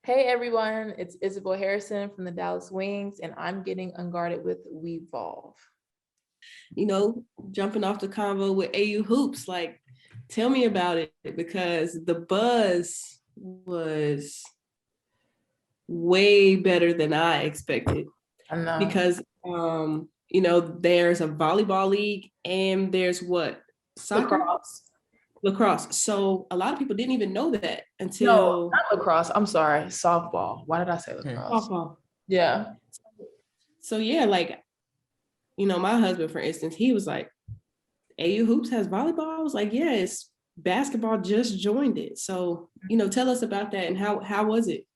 Hey everyone, it's Isabelle Harrison from the Dallas Wings, and I'm getting unguarded with Wevolve. Jumping off the convo with AU Hoops, like, tell me about it, because the buzz was way better than I expected. I know. Because, there's a volleyball league and there's what? Soccer? Lacrosse. So a lot of people didn't even know that until... No, not lacrosse. I'm sorry. Softball. Why did I say lacrosse? Softball. Yeah. So yeah, like, my husband, for instance, he was like, AU Hoops has volleyball? I was like, yes, basketball just joined it. So, tell us about that and how was it?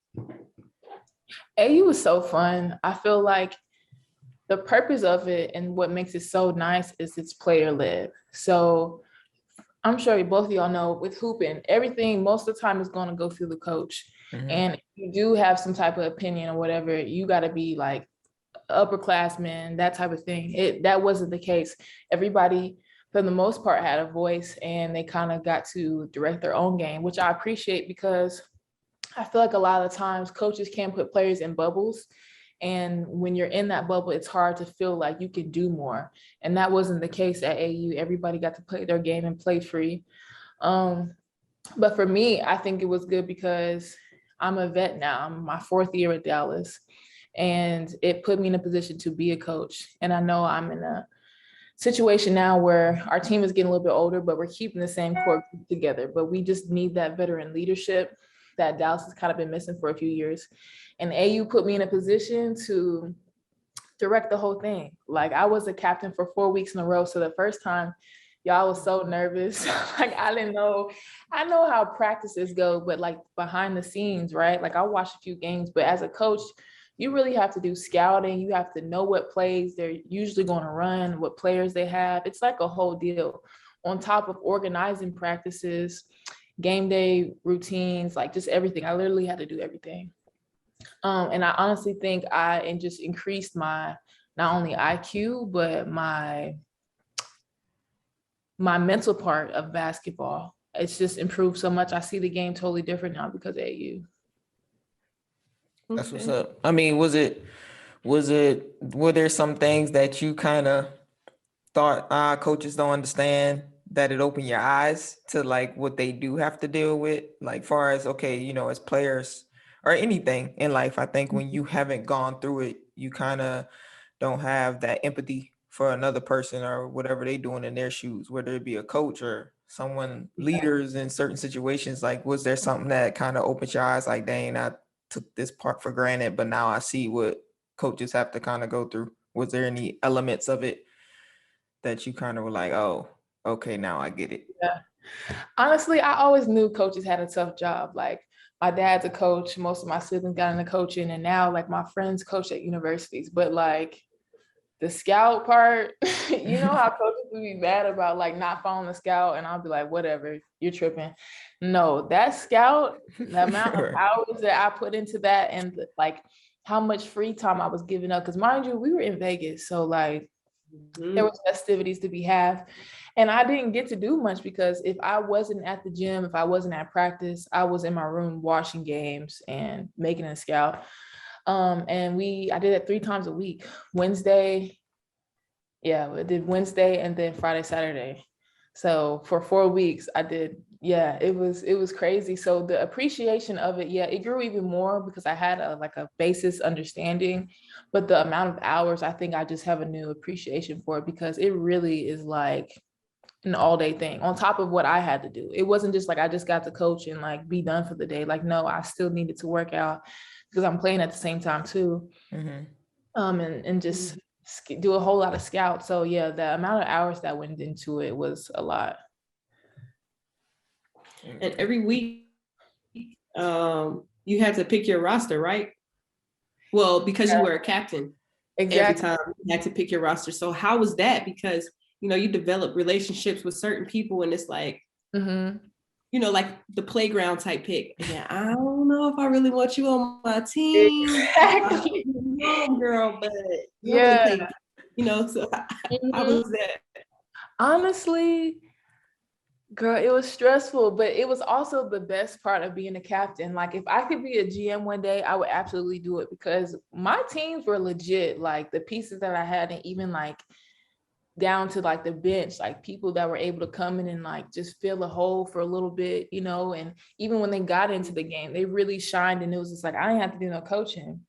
AU was so fun. I feel like the purpose of it and what makes it so nice is it's player-led. So I'm sure both of y'all know with hooping, everything most of the time is going to go through the coach. Mm-hmm. And if you do have some type of opinion or whatever, you got to be like upperclassmen, that type of thing. That wasn't the case. Everybody, for the most part, had a voice and they kind of got to direct their own game, which I appreciate because I feel like a lot of times coaches can put players in bubbles. And when you're in that bubble, it's hard to feel like you can do more. And that wasn't the case at AU. Everybody got to play their game and play free. But for me, I think it was good because I'm a vet now. I'm my fourth year at Dallas. And it put me in a position to be a coach. And I know I'm in a situation now where our team is getting a little bit older, but we're keeping the same core group together. But we just need that veteran leadership that Dallas has kind of been missing for a few years. And AU put me in a position to direct the whole thing. Like, I was a captain for 4 weeks in a row. So the first time, y'all was so nervous. Like, I didn't know. I know how practices go, but like behind the scenes, right? Like, I watched a few games, but as a coach, you really have to do scouting. You have to know what plays they're usually going to run, what players they have. It's like a whole deal on top of organizing practices, game day routines, like just everything. I literally had to do everything. And I honestly think I just increased my, not only IQ, but my mental part of basketball. It's just improved so much. I see the game totally different now because of AU. That's what's up. I mean, were there some things that you kind of thought coaches don't understand, that it opened your eyes to like what they do have to deal with? Like, far as, okay, as players or anything in life, I think when you haven't gone through it, you kind of don't have that empathy for another person or whatever they doing in their shoes, whether it be a coach or someone, leaders in certain situations. Like, was there something that kind of opened your eyes, like, dang, I took this part for granted, but now I see what coaches have to kind of go through? Was there any elements of it that you kind of were like, oh, okay, now I get it? Yeah. Honestly, I always knew coaches had a tough job. Like, my dad's a coach, most of my siblings got into coaching, and now like my friends coach at universities. But like the scout part, you know how coaches would be mad about like not following the scout, and I'll be like, whatever, you're tripping. No, that scout, the amount of hours that I put into that, and like how much free time I was giving up. Because mind you, we were in Vegas, so like there was festivities to be had. And I didn't get to do much because if I wasn't at the gym, if I wasn't at practice, I was in my room watching games and making a scout. And I did it 3 times a week. Wednesday, I did Wednesday and then Friday, Saturday. So for 4 weeks I did, it was crazy. So the appreciation of it, it grew even more because I had a basis understanding, but the amount of hours, I think I just have a new appreciation for it because it really is like an all-day thing on top of what I had to do. It wasn't just like I just got to coach and like be done for the day. Like, no, I still needed to work out because I'm playing at the same time too. Mm-hmm. And just do a whole lot of scouts. So the amount of hours that went into it was a lot. And every week, you had to pick your roster, right? Well, because you were a captain. Exactly. Every time you had to pick your roster. So how was that? Because you develop relationships with certain people, and it's like, like the playground type pick. Yeah, I don't know if I really want you on my team. Exactly. Girl, but so how was that? Honestly, Girl, it was stressful, but it was also the best part of being a captain. Like, if I could be a GM one day, I would absolutely do it because my teams were legit. Like, the pieces that I had, and even like down to like the bench, like people that were able to come in and like just fill a hole for a little bit, you know. And even when they got into the game, they really shined, and it was just like I didn't have to do no coaching.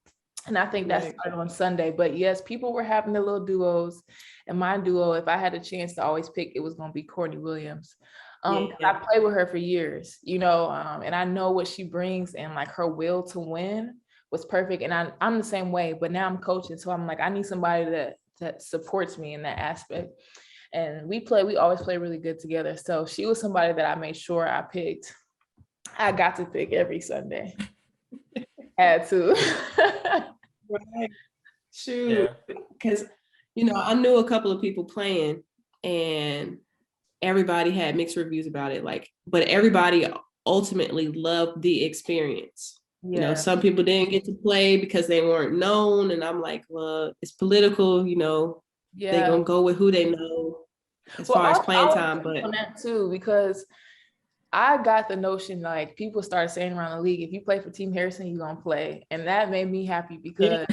And I think that started on Sunday. But yes, people were having their little duos. And my duo, if I had a chance to always pick, it was going to be Courtney Williams. I played with her for years, you know, and I know what she brings, and like her will to win was perfect. And I'm the same way, but now I'm coaching. So I'm like, I need somebody that supports me in that aspect. And we always play really good together. So she was somebody that I made sure I picked. I got to pick every Sunday. Had to. Right. Shoot. Because, you know, I knew a couple of people playing and everybody had mixed reviews about it. Like, but everybody ultimately loved the experience. Yeah. You know, some people didn't get to play because they weren't known. And I'm like, well, it's political, you know, they're going to go with who they know as far as playing time. But on that too, because I got the notion, like, people started saying around the league, if you play for Team Harrison, you're going to play. And that made me happy because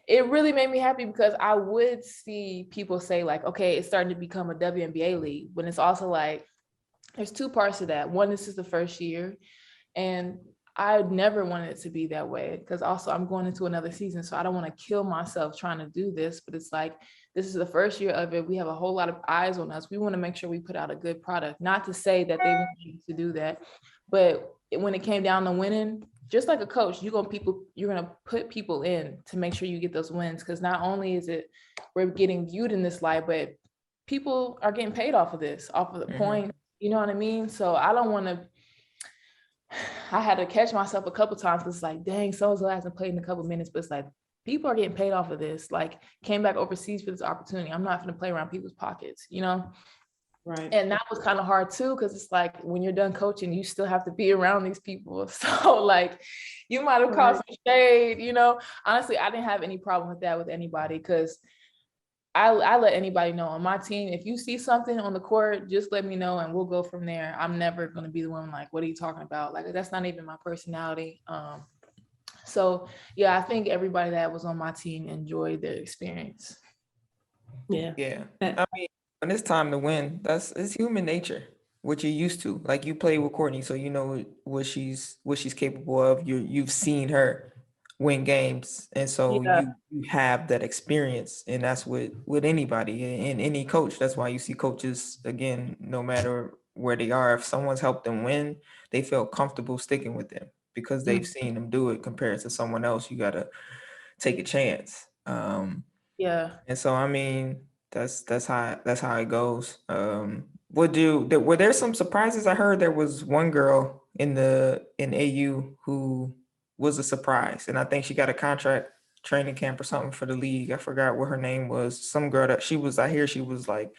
it really made me happy because I would see people say like, okay, it's starting to become a WNBA league, when it's also like, there's two parts to that. One, this is the first year, and I never wanted it to be that way because also I'm going into another season. So I don't want to kill myself trying to do this, but it's like, this is the first year of it. We have a whole lot of eyes on us. We want to make sure we put out a good product. Not to say that they want you to do that, but when it came down to winning, just like a coach, you're gonna put people in to make sure you get those wins. Because not only is it we're getting viewed in this light, but people are getting paid off of this, off of the point. You know what I mean? So I don't want to. I had to catch myself a couple times because it's like, dang, so-and-so hasn't played in a couple minutes, but it's like, people are getting paid off of this. Like, came back overseas for this opportunity. I'm not going to play around people's pockets, you know? Right. And that was kind of hard too, because it's like, when you're done coaching, you still have to be around these people. So like, you might have caused some shade, you know? Honestly, I didn't have any problem with that with anybody, because I let anybody know on my team, if you see something on the court, just let me know and we'll go from there. I'm never going to be the one like, what are you talking about? Like, that's not even my personality. So yeah, I think everybody that was on my team enjoyed their experience. Yeah. I mean, when it's time to win, it's human nature, what you're used to. Like, you play with Courtney, so you know what she's capable of. You've seen her win games, and so you have that experience, and that's with anybody and any coach. That's why you see coaches, again, no matter where they are, if someone's helped them win, they feel comfortable sticking with them because they've seen them do it. Compared to someone else, you gotta take a chance. And so, I mean, that's how it goes. Were there some surprises? I heard there was one girl in AU who was a surprise, and I think she got a contract training camp or something for the league. I forgot what her name was. Some girl that I hear she was like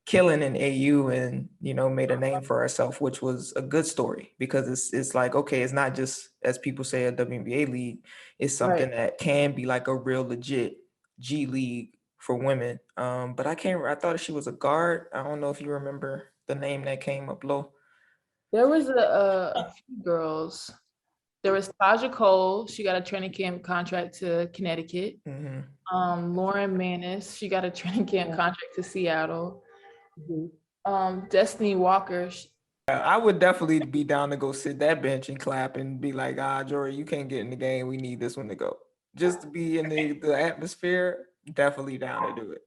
killing in AU and, you know, made a name for herself, which was a good story, because it's like, okay, it's not just, as people say, a WNBA league. It's something that can be like a real legit G League for women. But I thought she was a guard. I don't know if you remember the name that came up low. There was a few girls. There was Taja Cole. She got a training camp contract to Connecticut. Lauren Manis, she got a training camp contract to Seattle. Destiny Walker. I would definitely be down to go sit that bench and clap and be like, Jori, you can't get in the game. We need this one to go. Just to be in the atmosphere, definitely down to do it.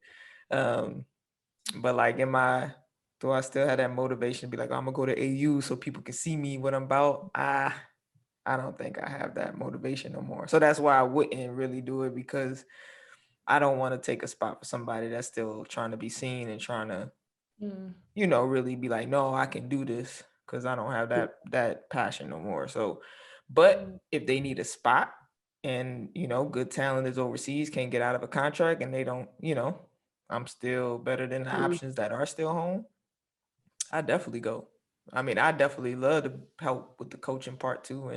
But like, do I still have that motivation to be like, I'm gonna go to AU so people can see me, what I'm about? I don't think I have that motivation no more. So that's why I wouldn't really do it, because I don't want to take a spot for somebody that's still trying to be seen and trying to, you know, really be like, no, I can do this, because I don't have that passion no more. So, but if they need a spot and, you know, good talent is overseas, can't get out of a contract, and they don't, you know, I'm still better than the options that are still home, I definitely go. I mean, I definitely love to help with the coaching part too,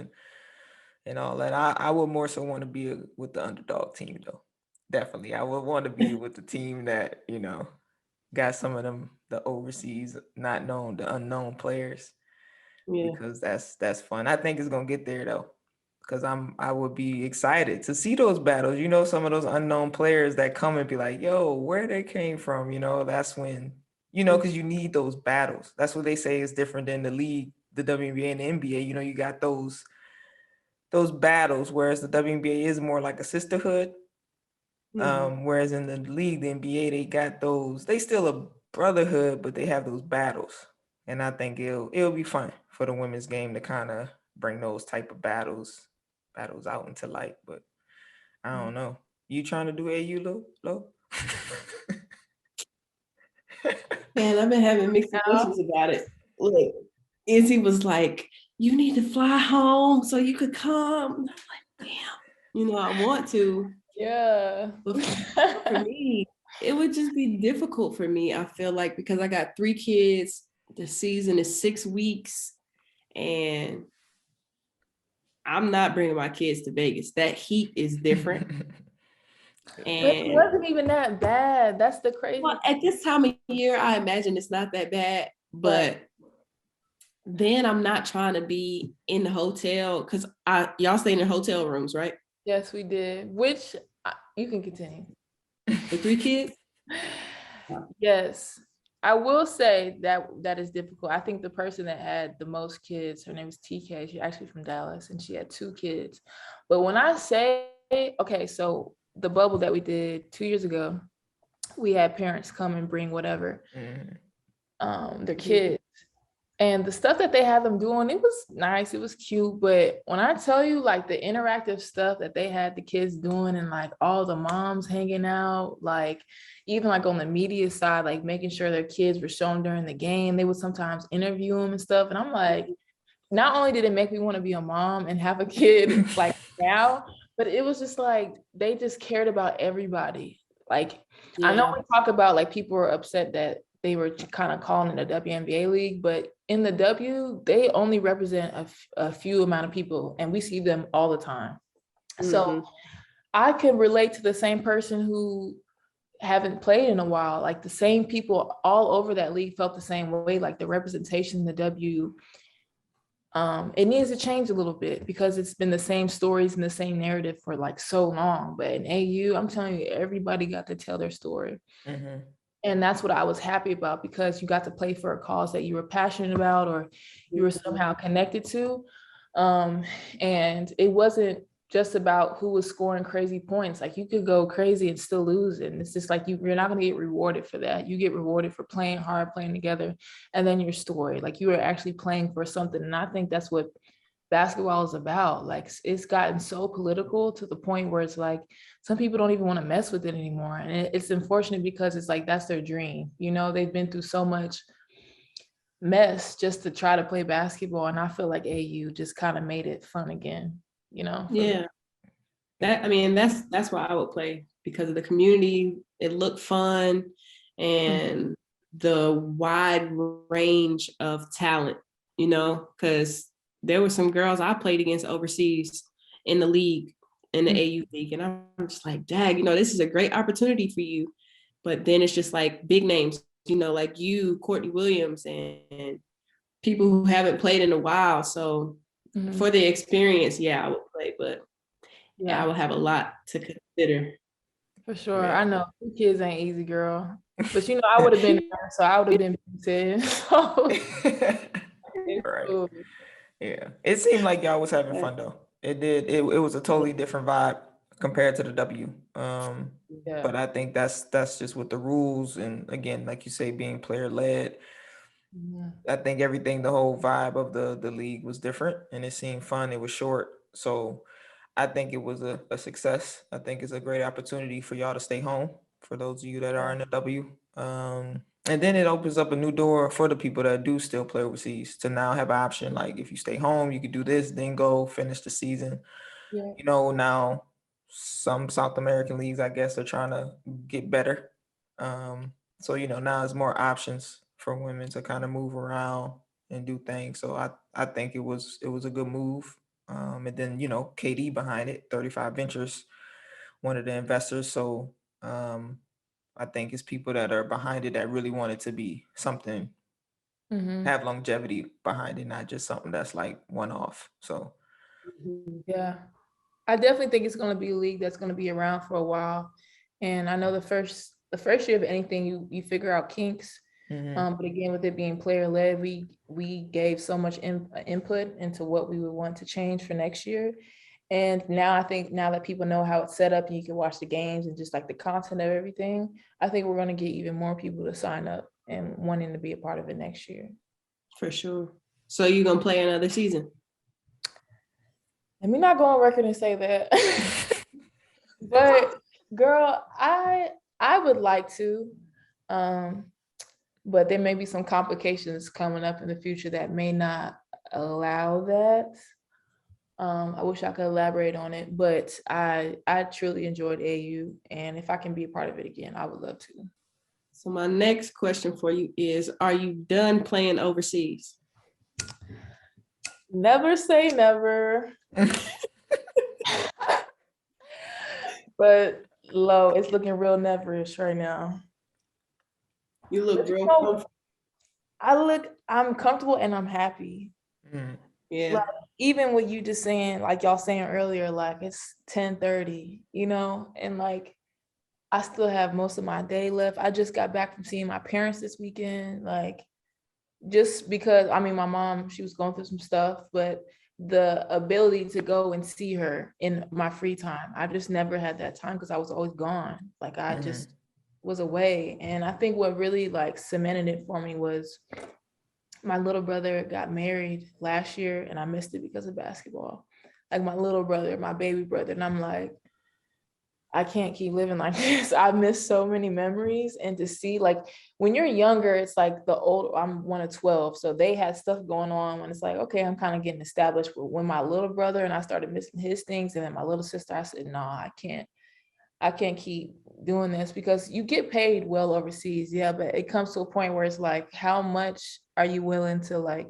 and all that. I would more so want to be with the underdog team though. Definitely, I would want to be with the team that, you know, got some of them, the overseas, not known, the unknown players, because that's fun. I think it's gonna get there though, because I would be excited to see those battles. You know, some of those unknown players that come and be like, yo, where they came from. You know, that's when, you know, because you need those battles. That's what they say is different than the league, the WNBA and the NBA. You know, you got those battles, whereas the WNBA is more like a sisterhood. Whereas in the league, the NBA, they got those, they still a brotherhood, but they have those battles. And I think it'll be fun for the women's game to kind of bring those type of battles out into light. But I don't know. You trying to do AU, Lo? Man, I've been having mixed emotions about it. Look, Izzy was like, you need to fly home so you could come. And I'm like, damn, you know, I want to. Yeah. But for me, it would just be difficult for me, I feel like, because I got 3 kids. The season is 6 weeks. And I'm not bringing my kids to Vegas. That heat is different. And but it wasn't even that bad. That's the crazy. Well, at this time of year, I imagine it's not that bad. But then I'm not trying to be in the hotel, because y'all staying in hotel rooms, right? Yes, we did. Which you can continue. The 3 kids? Yes. I will say that is difficult. I think the person that had the most kids, her name is TK. She's actually from Dallas, and she had 2 kids. But when I say, okay, so the bubble that we did 2 years ago, we had parents come and bring whatever, their kids. And the stuff that they had them doing, it was nice, it was cute. But when I tell you, like, the interactive stuff that they had the kids doing, and like all the moms hanging out, like even like on the media side, like making sure their kids were shown during the game, they would sometimes interview them and stuff. And I'm like, not only did it make me want to be a mom and have a kid like now, but it was just like, they just cared about everybody. Like, I know we talk about like people were upset that they were kind of calling it a WNBA league, but in the W, they only represent a few amount of people, and we see them all the time. So I could relate to the same person who haven't played in a while. Like, the same people all over that league felt the same way. Like, the representation in the W, it needs to change a little bit, because it's been the same stories and the same narrative for like so long. But in AU, I'm telling you, everybody got to tell their story. And that's what I was happy about, because you got to play for a cause that you were passionate about, or you were somehow connected to. And it wasn't just about who was scoring crazy points. Like, you could go crazy and still lose. And it's just like, you're not going to get rewarded for that. You get rewarded for playing hard, playing together, and then your story. Like, you are actually playing for something. And I think that's what basketball is about. Like, it's gotten so political to the point where it's like, some people don't even want to mess with it anymore. And it's unfortunate, because it's like, that's their dream. You know, they've been through so much mess just to try to play basketball. And I feel like AU just kind of made it fun again, you know? Yeah. That's why I would play, because of the community. It looked fun, and the wide range of talent, you know, because there were some girls I played against overseas in the league, in the AU league. And I'm just like, dang, you know, this is a great opportunity for you. But then it's just like big names, you know, like you, Courtney Williams, and people who haven't played in a while. So for the experience, I would play, but I would have a lot to consider. For sure. I know kids ain't easy, girl. But you know, I would have been there, so I would have been said. So. Right. Yeah. It seemed like y'all was having fun though. It did. It was a totally different vibe compared to the W. But I think that's just with the rules, and again, like you say, being player led. I think everything, the whole vibe of the league was different, and it seemed fun. It was short. So I think it was a success. I think it's a great opportunity for y'all to stay home, for those of you that are in the W. And then it opens up a new door for the people that do still play overseas to now have an option. Like, if you stay home, you could do this, then go finish the season. You know, now some South American leagues, I guess, are trying to get better. So, you know, now there's more options for women to kind of move around and do things. So I think it was a good move. And then, you know, KD behind it, 35 Ventures, one of the investors. So I think it's people that are behind it that really want it to be something, have longevity behind it, not just something that's like one off. So yeah, I definitely think it's going to be a league that's going to be around for a while. And I know the first year of anything, you figure out kinks. But again, with it being player led, we gave so much input into what we would want to change for next year. And now I think now that people know how it's set up and you can watch the games and just like the content of everything, I think we're going to get even more people to sign up and wanting to be a part of it next year. For sure. So you're going to play another season? Let me not go on record and say that. But girl, I would like to. But there may be some complications coming up in the future that may not allow that. I wish I could elaborate on it, but I truly enjoyed AU, and if I can be a part of it again, I would love to. So my next question for you is, are you done playing overseas? Never say never. But low, it's looking real neverish right now. You look real comfortable. I'm comfortable and I'm happy. Yeah. Like, even what you just saying, like y'all saying earlier, like it's 10:30, and like I still have most of my day left. I just got back from seeing my parents this weekend, like just because, my mom, she was going through some stuff, but the ability to go and see her in my free time, I just never had that time because I was always gone. Like I just was away. And I think what really like cemented it for me was my little brother got married last year and I missed it because of basketball. Like my little brother, my baby brother. And I'm like, I can't keep living like this. I miss so many memories. And to see, like, when you're younger, it's like I'm one of 12. So they had stuff going on when it's like, okay, I'm kind of getting established. But when my little brother and I started missing his things, and then my little sister, I said, no, I can't keep doing this because you get paid well overseas. Yeah. But it comes to a point where it's like, how much are you willing to like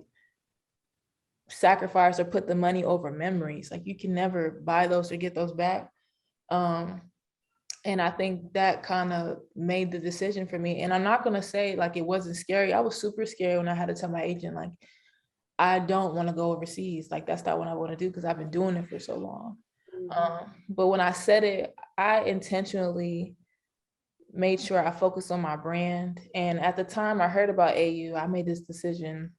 sacrifice or put the money over memories? Like you can never buy those or get those back. And I think that kind of made the decision for me. And I'm not going to say like it wasn't scary. I was super scared when I had to tell my agent, like, I don't want to go overseas. Like, that's not what I want to do because I've been doing it for so long. But when I said it, I intentionally made sure I focused on my brand. And at the time I heard about AU, I made this decision.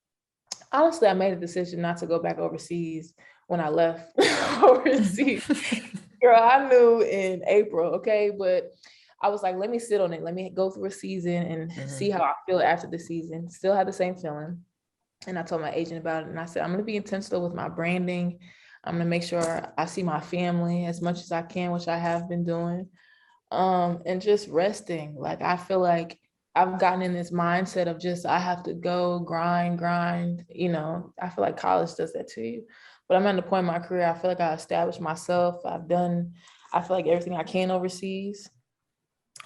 Honestly, I made a decision not to go back overseas when I left overseas. Girl, I knew in April, okay? But I was like, let me sit on it. Let me go through a season and see how I feel after the season. Still had the same feeling. And I told my agent about it. And I said, I'm going to be intentional with my branding. I'm going to make sure I see my family as much as I can, which I have been doing. And just resting. Like, I feel like I've gotten in this mindset of just, I have to go grind. I feel like college does that to you. But I'm at the point in my career, I feel like I established myself. I feel like everything I can overseas.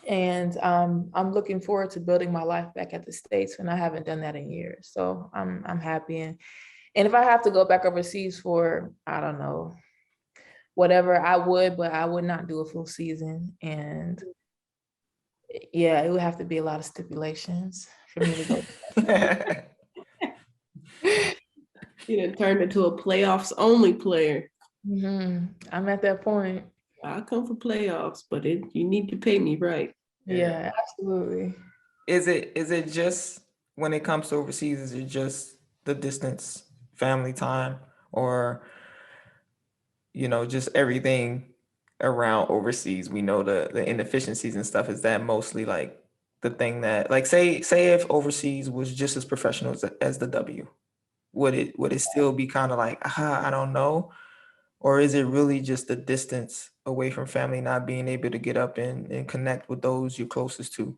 And I'm looking forward to building my life back at the States, and I haven't done that in years. So I'm happy. And if I have to go back overseas for, I don't know, whatever, I would, but I would not do a full season. And yeah, it would have to be a lot of stipulations for me to go. You done turned into a playoffs only player. I'm at that point. I'll come for playoffs, but you need to pay me right. Yeah, absolutely. Is it just when it comes to overseas, is it just the distance, family time, or just everything around overseas? We know the inefficiencies and stuff. Is that mostly like the thing that, like, say if overseas was just as professional as the W, would it still be kind of like, I don't know? Or is it really just the distance away from family, not being able to get up and connect with those you're closest to?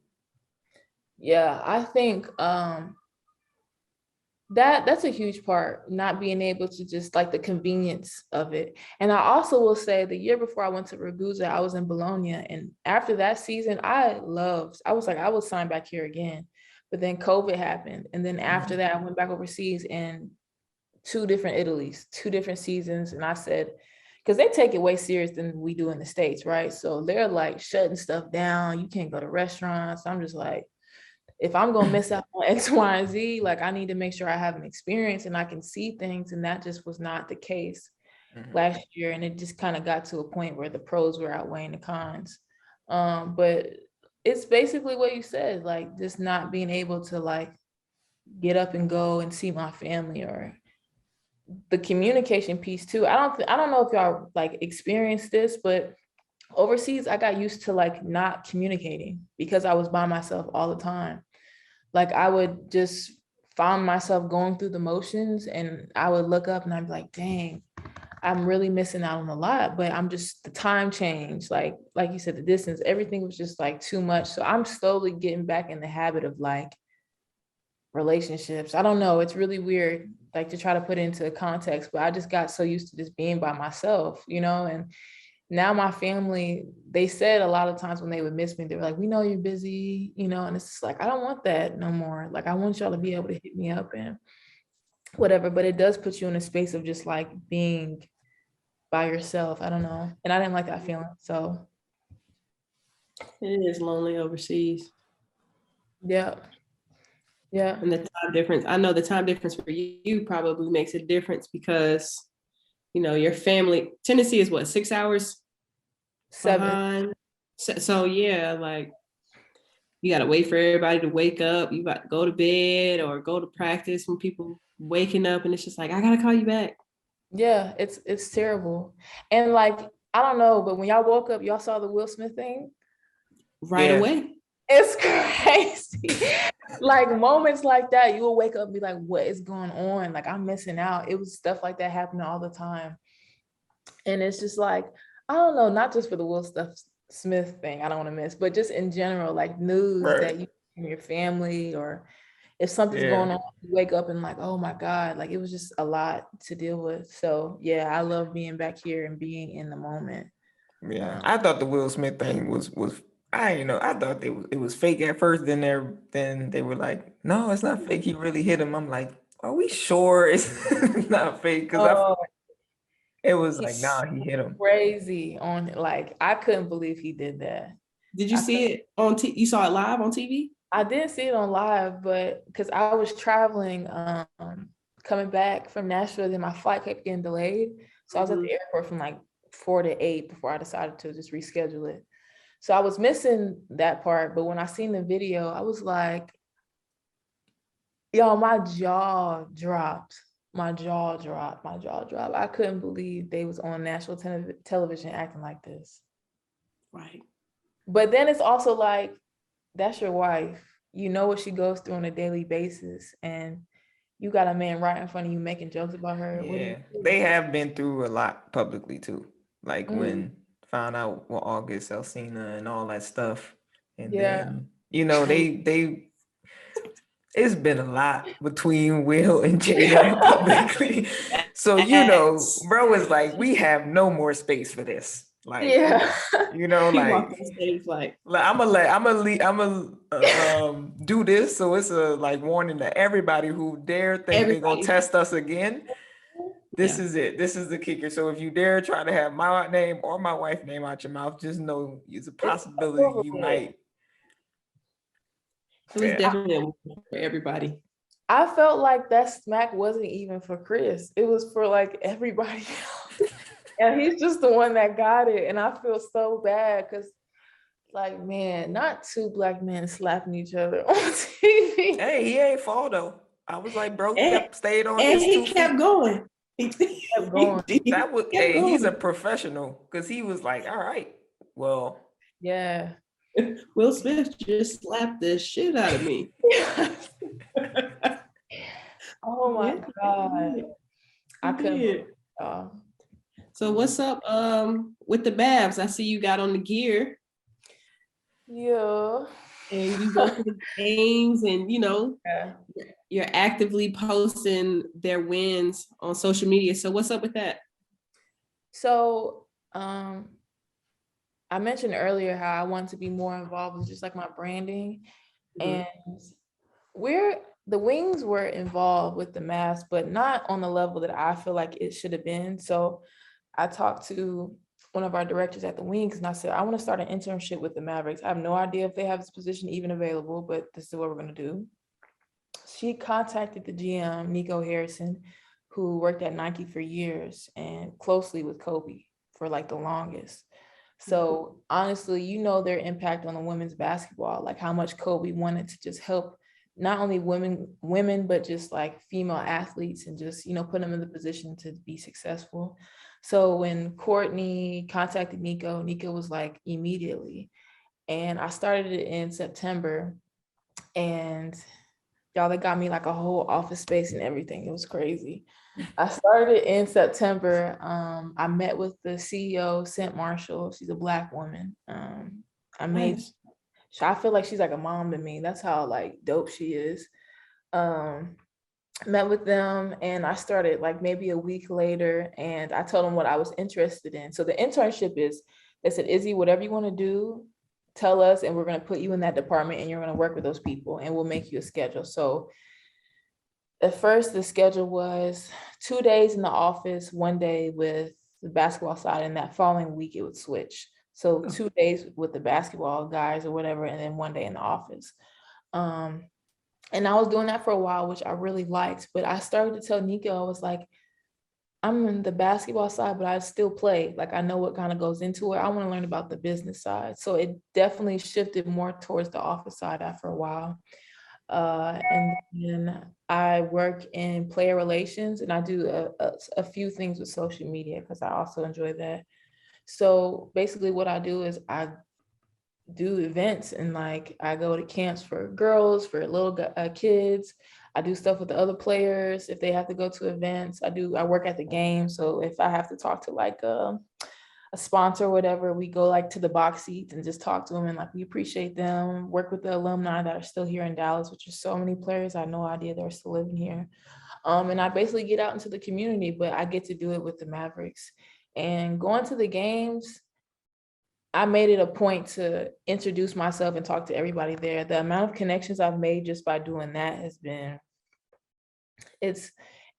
Yeah, I think that's a huge part, not being able to just like the convenience of it. And I also will say the year before I went to Ragusa, I was in Bologna. And after that season, I was like, I will sign back here again. But then COVID happened. And then after that, I went back overseas in 2 different Italies, 2 different seasons. And I said, because they take it way serious than we do in the States, right? So they're like shutting stuff down. You can't go to restaurants. I'm just like, if I'm gonna miss out on X, Y, and Z, like I need to make sure I have an experience and I can see things. And that just was not the case last year. And it just kind of got to a point where the pros were outweighing the cons. But it's basically what you said, like just not being able to like get up and go and see my family, or the communication piece too. I don't know if y'all like experienced this, but overseas I got used to like not communicating because I was by myself all the time. Like I would just find myself going through the motions, and I would look up and I'd be like, dang, I'm really missing out on a lot. But I'm just, the time changed, like you said, the distance, everything was just like too much. So I'm slowly getting back in the habit of like relationships. I don't know, it's really weird, like to try to put it into context, but I just got so used to just being by myself, you know. And now my family, they said a lot of times when they would miss me, they were like, we know you're busy, you know. And it's just like, I don't want that no more. Like I want y'all to be able to hit me up and whatever, but it does put you in a space of just like being by yourself. I don't know, and I didn't like that feeling. So it is lonely overseas. Yeah. And the time difference, I know the time difference for you probably makes a difference because, you know, your family, Tennessee is what, 6 hours? 7. Behind? So yeah, like you got to wait for everybody to wake up. You got to go to bed or go to practice when people waking up, and it's just like, I got to call you back. Yeah, it's terrible. And like, I don't know, but when y'all woke up, y'all saw the Will Smith thing? Right away. It's crazy. Like moments like that, you will wake up and be like, what is going on? Like I'm missing out. It was stuff like that happening all the time. And it's just like, I don't know, not just for the Will Smith thing, I don't want to miss, but just in general, like news that you from your family, or if something's going on, you wake up and like, oh my God, like it was just a lot to deal with. So yeah, I love being back here and being in the moment. Yeah, I thought the Will Smith thing was I thought it was fake at first. Then they were like, no, it's not fake. He really hit him. I'm like, are we sure it's not fake? Because it was like, nah, he hit him. Crazy on, like I couldn't believe he did that. Did you see it on you saw it live on TV? I didn't see it on live, but because I was traveling, coming back from Nashville, then my flight kept getting delayed. So I was at the airport from like 4 to 8 before I decided to just reschedule it. So I was missing that part, but when I seen the video, I was like, yo, my jaw dropped. I couldn't believe they was on national television acting like this. Right. But then it's also like, that's your wife. You know what she goes through on a daily basis, and you got a man right in front of you making jokes about her. Yeah, they have been through a lot publicly too. Like when found out what August Alsina and all that stuff, and then you know they it's been a lot between Will and Jada publicly. So you know, bro was like, we have no more space for this. Like, you know, like I'm gonna do this. So it's a like warning to everybody who dare think they're gonna test us again. This is it. This is the kicker. So if you dare try to have my name or my wife's name out your mouth, just know it's a possibility you might. It was definitely for everybody. I felt like that smack wasn't even for Chris. It was for like everybody else. And he's just the one that got it. And I feel so bad because, like, man, not two Black men slapping each other on TV. Hey, he ain't fall though. I was like, bro, stayed on and his he kept going. He kept going. That was he's a professional because he was like, all right, well. Yeah. Will Smith just slapped the shit out of me. Oh my God. I couldn't. So what's up with the Mavs? I see you got on the gear. Yeah. And you go to the games and, you know, you're actively posting their wins on social media. So what's up with that? So I mentioned earlier how I want to be more involved with just like my branding. And the Wings were involved with the Mavs, but not on the level that I feel like it should have been. So I talked to one of our directors at the Wings and I said, I want to start an internship with the Mavericks. I have no idea if they have this position even available, but this is what we're going to do. She contacted the GM, Nico Harrison, who worked at Nike for years and closely with Kobe for like the longest. So honestly, you know, their impact on the women's basketball, like how much Kobe wanted to just help not only women, but just like female athletes and just, you know, put them in the position to be successful. So when Courtney contacted Nico, Nico was like immediately. And I started it in September, and y'all, they got me like a whole office space and everything. It was crazy. I started in September. I met with the CEO, Cent Marshall. She's a Black woman. I feel like she's like a mom to me. That's how like dope she is. Met with them, and I started like maybe a week later, and I told them what I was interested in. So the internship is, they said, Izzy, whatever you want to do, tell us, and we're going to put you in that department and you're going to work with those people and we'll make you a schedule. So at first the schedule was 2 days in the office, 1 day with the basketball side, and that following week it would switch. So 2 days with the basketball guys or whatever, and then 1 day in the office. And I was doing that for a while, which I really liked, but I started to tell Nico, I was like, I'm in the basketball side, but I still play. Like, I know what kind of goes into it. I want to learn about the business side. So it definitely shifted more towards the office side after a while. And then I work in player relations, and I do a few things with social media because I also enjoy that. So basically what I do is I do events, and like I go to camps for girls, for little kids. I do stuff with the other players if they have to go to events. I work at the game, so if I have to talk to like a sponsor or whatever, we go like to the box seats and just talk to them, and like we appreciate them. Work with the alumni that are still here in Dallas, which is so many players. I had no idea they're still living here. And I basically get out into the community, but I get to do it with the Mavericks. And going to the games, I made it a point to introduce myself and talk to everybody there. The amount of connections I've made just by doing that has been, it's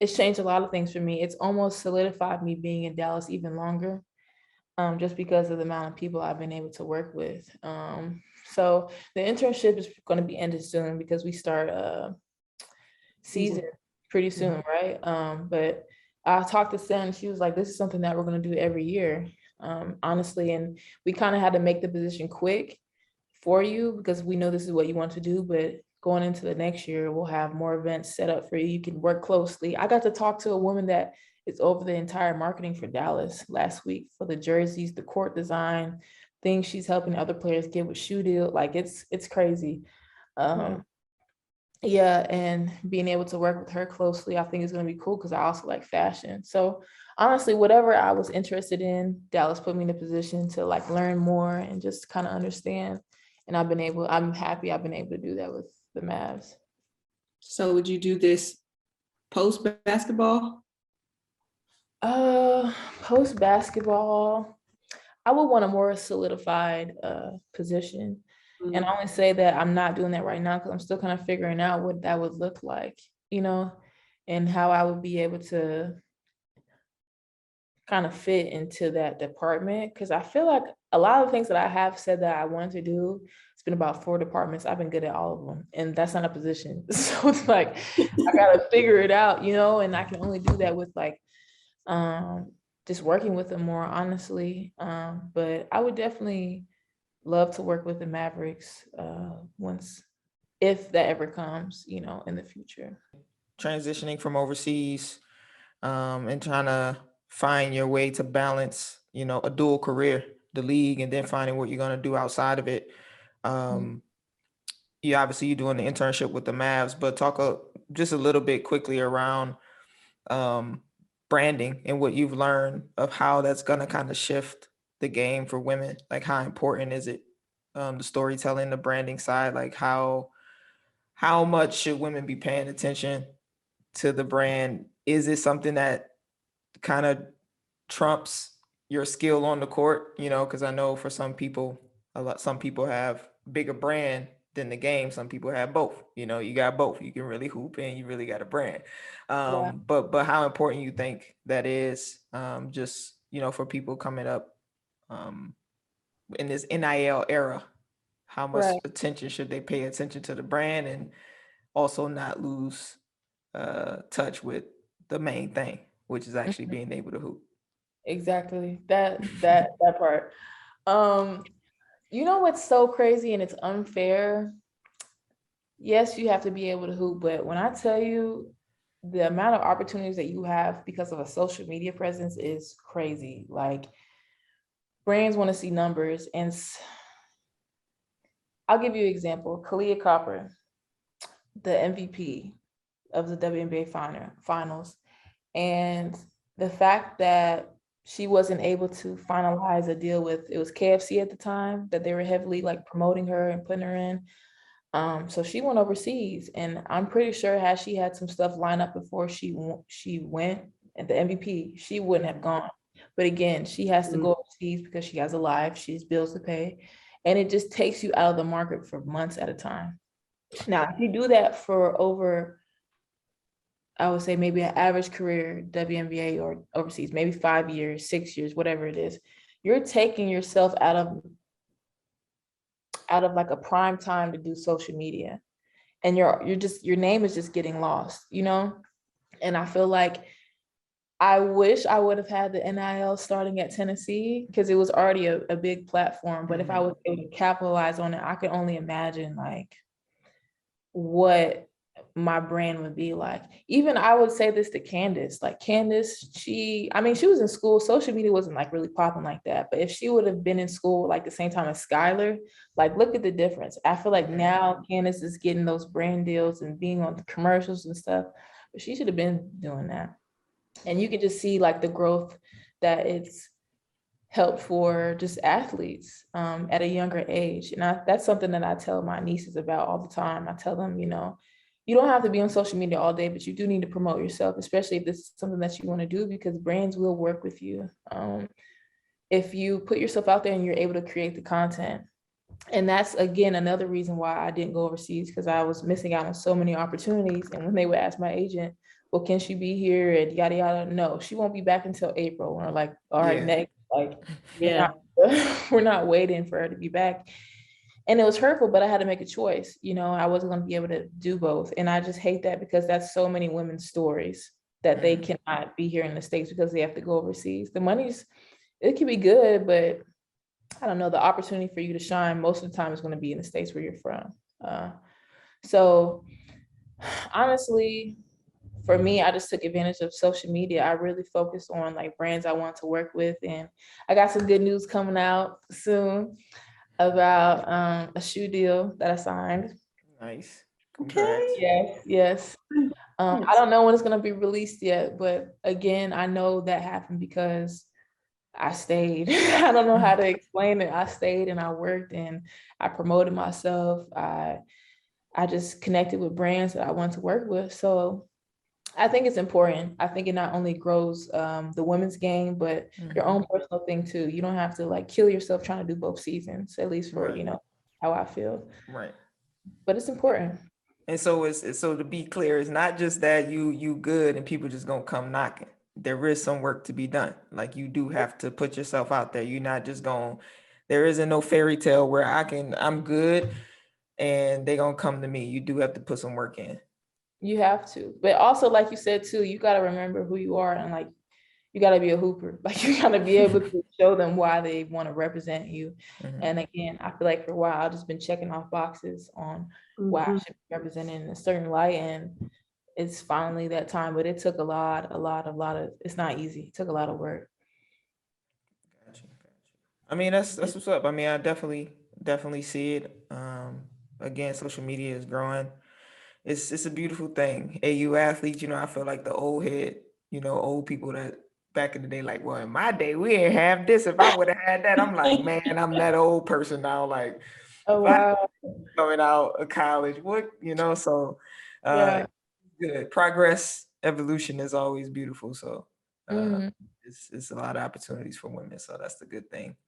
changed a lot of things for me. It's almost solidified me being in Dallas even longer, just because of the amount of people I've been able to work with. So the internship is going to be ended soon because we start season pretty soon, right? But I talked to Sen, she was like, this is something that we're going to do every year, honestly. And we kind of had to make the position quick for you because we know this is what you want to do, but going into the next year, we'll have more events set up for you. You can work closely. I got to talk to a woman that is over the entire marketing for Dallas last week for the jerseys, the court design, things she's helping other players get with shoe deal. Like it's crazy. Yeah, and being able to work with her closely, I think is going to be cool because I also like fashion. So honestly, whatever I was interested in, Dallas put me in a position to like learn more and just kind of understand. And I'm happy I've been able to do that with the Mavs. So would you do this post basketball? Post basketball, I would want a more solidified position. And I only say that I'm not doing that right now because I'm still kind of figuring out what that would look like, you know, and how I would be able to kind of fit into that department. Because I feel like a lot of things that I have said that I wanted to do, it's been about 4 departments. I've been good at all of them, and that's not a position. So it's like, I got to figure it out, you know, and I can only do that with like, just working with them more honestly. But I would definitely love to work with the Mavericks if that ever comes, you know, in the future. Transitioning from overseas and trying to find your way to balance, you know, a dual career, the league, and then finding what you're going to do outside of it. You're doing the internship with the Mavs, but talk just a little bit quickly around branding and what you've learned of how that's going to kind of shift the game for women. Like, how important is it? The storytelling, the branding side, like how much should women be paying attention to the brand? Is it something that kind of trumps your skill on the court? You know, because I know for some people, some people have bigger brand than the game. Some people have both. You know, you got both. You can really hoop and you really got a brand. But how important you think that is, just for people coming up in this NIL era, how much attention should they pay attention to the brand and also not lose touch with the main thing, which is actually being able to hoop. Exactly. That part. What's so crazy and it's unfair? Yes, you have to be able to hoop, but when I tell you the amount of opportunities that you have because of a social media presence is crazy. Like, brands want to see numbers, and I'll give you an example. Kalia Copper, the MVP of the WNBA finals, and the fact that she wasn't able to finalize a deal with, it was KFC at the time that they were heavily like promoting her and putting her in. So she went overseas, and I'm pretty sure had she had some stuff lined up before she went at the MVP, she wouldn't have gone. But again, she has to go overseas because she has a life, she has bills to pay, and it just takes you out of the market for months at a time. Now, if you do that for over, I would say maybe an average career, WNBA or overseas, maybe 5 years, 6 years, whatever it is, you're taking yourself out of like a prime time to do social media, and your name is just getting lost, and I feel like I wish I would have had the NIL starting at Tennessee because it was already a big platform, but if I was able to capitalize on it, I could only imagine like what my brand would be like. Even I would say this to Candace, like Candace, she was in school, social media wasn't like really popping like that, but if she would have been in school like the same time as Skylar, like look at the difference. I feel like now Candace is getting those brand deals and being on the commercials and stuff, but she should have been doing that. And you can just see like the growth that it's helped for just athletes at a younger age. And that's something that I tell my nieces about all the time. I tell them, you don't have to be on social media all day, but you do need to promote yourself, especially if this is something that you want to do, because brands will work with you. If you put yourself out there and you're able to create the content. And that's, again, another reason why I didn't go overseas, because I was missing out on so many opportunities. And when they would ask my agent, well, can she be here and yada, yada? No, she won't be back until April. And we're like, all right, next, like, we're not waiting for her to be back. And it was hurtful, but I had to make a choice. I wasn't going to be able to do both. And I just hate that, because that's so many women's stories that they cannot be here in the States because they have to go overseas. The money's, it can be good, but I don't know, the opportunity for you to shine most of the time is going to be in the States where you're from. So honestly, for me, I just took advantage of social media. I really focused on like brands I want to work with. And I got some good news coming out soon about a shoe deal that I signed. Nice. Congrats. Yes. I don't know when it's going to be released yet, but again, I know that happened because I stayed. I don't know how to explain it. I stayed and I worked and I promoted myself. I just connected with brands that I want to work with. So I think it's important. I think it not only grows the women's game, but your own personal thing too. You don't have to like kill yourself trying to do both seasons, at least for, how I feel. Right. But it's important. And so so to be clear, it's not just that you good and people just gonna come knocking. There is some work to be done. Like you do have to put yourself out there. You're not just there isn't no fairy tale where I'm good and they gonna come to me. You do have to put some work in. You have to. But also, like you said too, you gotta remember who you are, and like you gotta be a hooper. Like you gotta be able to show them why they want to represent you. And again, I feel like for a while I've just been checking off boxes on why I should be represented in a certain light, and it's finally that time. But it took a lot of, it's not easy. It took a lot of work. Gotcha. I mean, that's what's up. I mean, I definitely see it. Again, social media is growing. It's a beautiful thing. AU athletes, I feel like the old head, old people that back in the day, like, well, in my day, we didn't have this. If I would have had that, I'm like, man, I'm that old person now. Like, oh wow, coming out of college, what, so good. Progress, evolution is always beautiful. So it's a lot of opportunities for women. So that's the good thing.